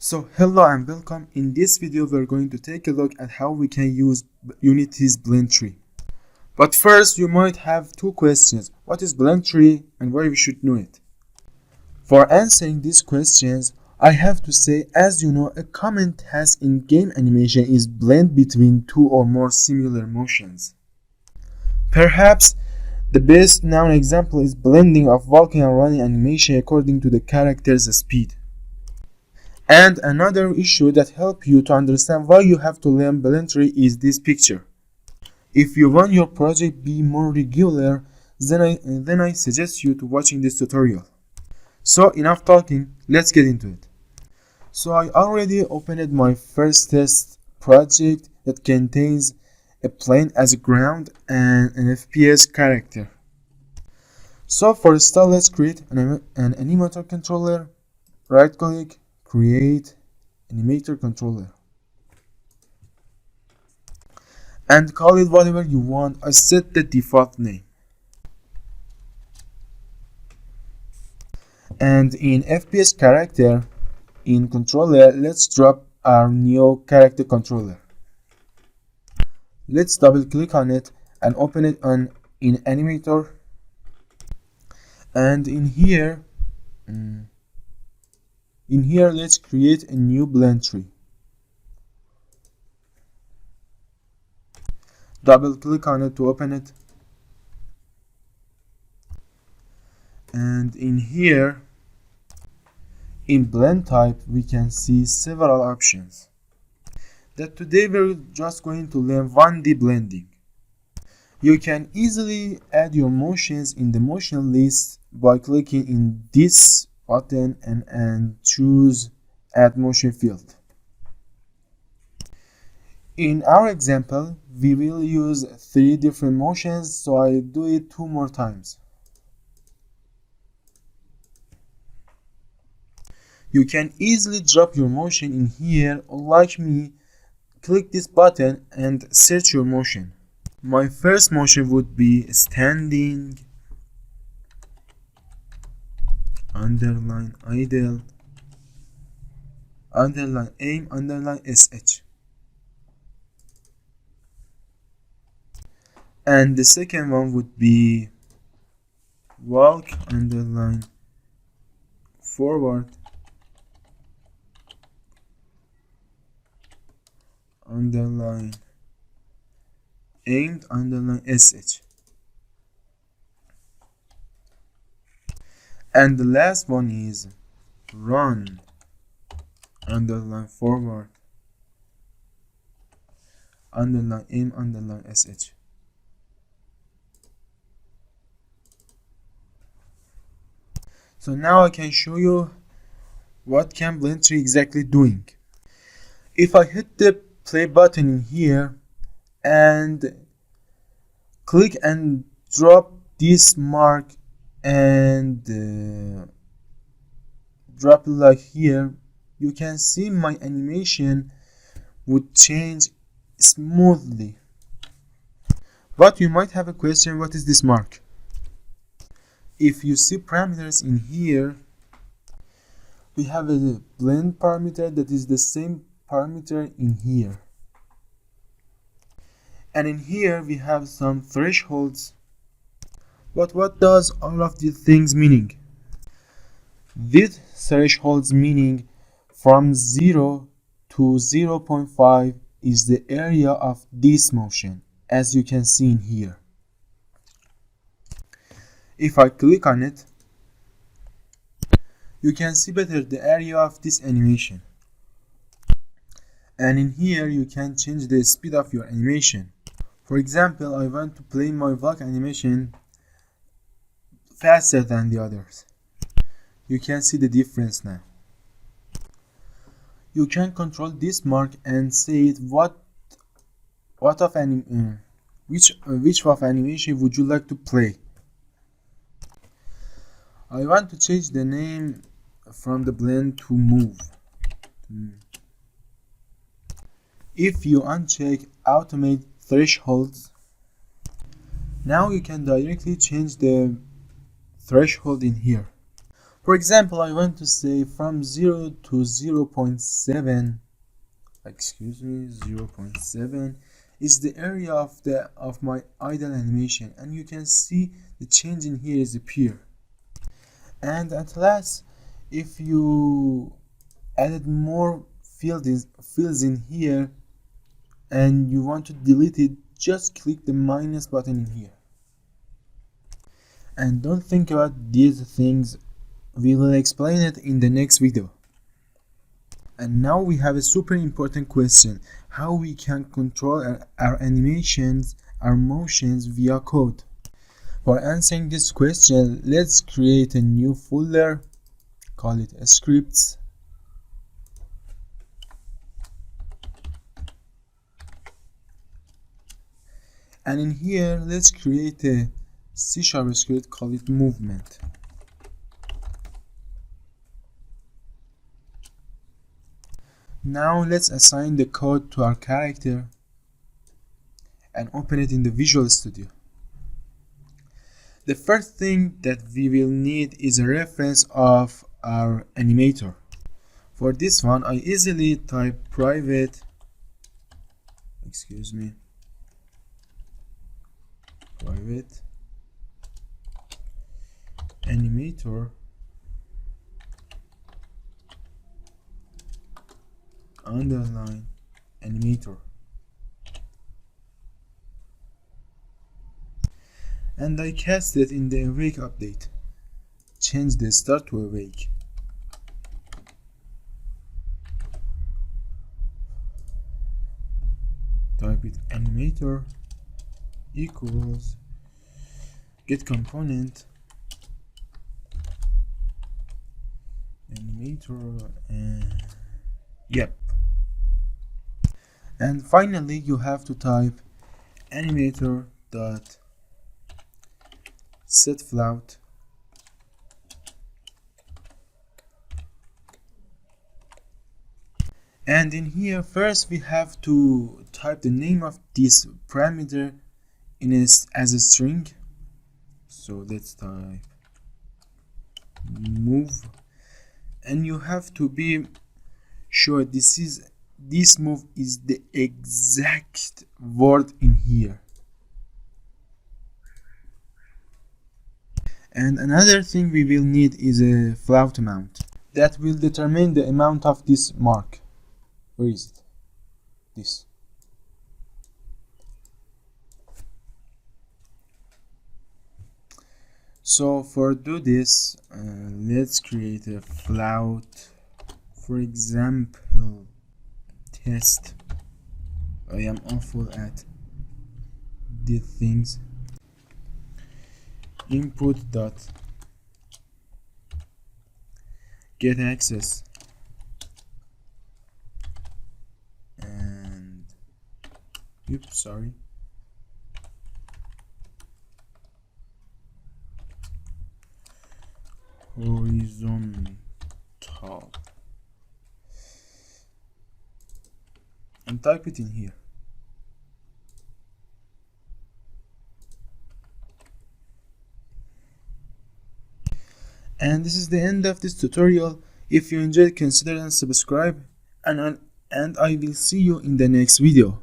So hello and welcome. In this video we're going to take a look at how we can use Unity's blend tree. But first you might have two questions. What is blend tree and why we should know it? For answering these questions, I have to say, as you know, a common task in game animation is blend between two or more similar motions. Perhaps the best known example is blending of walking and running animation according to the character's speed. And another issue that helps you to understand why you have to learn blend tree is this picture. If you want your project be more regular, then I suggest you to watching this tutorial. So enough talking, let's get into it. So I already opened my first test project that contains a plane as a ground and an FPS character. So for start, let's create an animator controller. Right click, create animator controller and call it whatever you want. I set the default name. And in FPS character, in controller, let's drop our new character controller. Let's double click on it and open it in animator, and in here let's create a new blend tree. Double click on it to open it, and in here in blend type we can see several options that today we're just going to learn 1D blending. You can easily add your motions in the motion list by clicking in this button and choose add motion field. In our example we will use 3 different motions, so I do it 2 more times. You can easily drop your motion in here, or like me, click this button and search your motion. My first motion would be standing, underline idle, underline aim, underline sh. And the second one would be walk, underline forward, underline aimed, underline sh. And the last one is run, underline forward, underline aim, underline sh. So now I can show you what can blend tree exactly doing. If I hit the play button in here and click and drop this mark and drop it like here, you can see my animation would change smoothly. But you might have a question, what is this mark? If you see parameters in here, we have a blend parameter that is the same parameter in here, and in here we have some thresholds. But what does all of these things meaning? These thresholds meaning from 0 to 0.5 is the area of this motion, as you can see in here. If I click on it, you can see better the area of this animation. And in here you can change the speed of your animation. For example, I want to play my walk animation faster than the others. You can see the difference now. You can control this mark and say it which of animation would you like to play. I want to change the name from the blend to move. If you uncheck automate thresholds, now you can directly change the threshold in here. For example, I want to say from 0 to 0.7, excuse me, 0.7 is the area of my idle animation, and you can see the change in here is appear. And at last, if you added more fields in here and you want to delete it, just click the minus button in here. And don't think about these things, we will explain it in the next video. And now we have a super important question: how we can control our animations, our motions via code. For answering this question, let's create a new folder, call it scripts. And in here, let's create a C# script, call it movement. Now let's assign the code to our character and open it in the Visual Studio. The first thing that we will need is a reference of our animator. For this one, I easily type private, private animator underline animator, and I cast it in the awake update. Change the start to awake. Type it animator equals get component animator, and yep. And finally, you have to type animator dot set float and in here first we have to type the name of this parameter as a string. So let's type move, and you have to be sure this move is the exact word in here. And another thing we will need is a float amount that will determine the amount of this mark. Where is it? This. So for do this, let's create a float. For example, test. I am awful at these things. Input dot get access and sorry. Horizontal, and type it in here. And this is the end of this tutorial. If you enjoyed, consider and subscribe, and I will see you in the next video.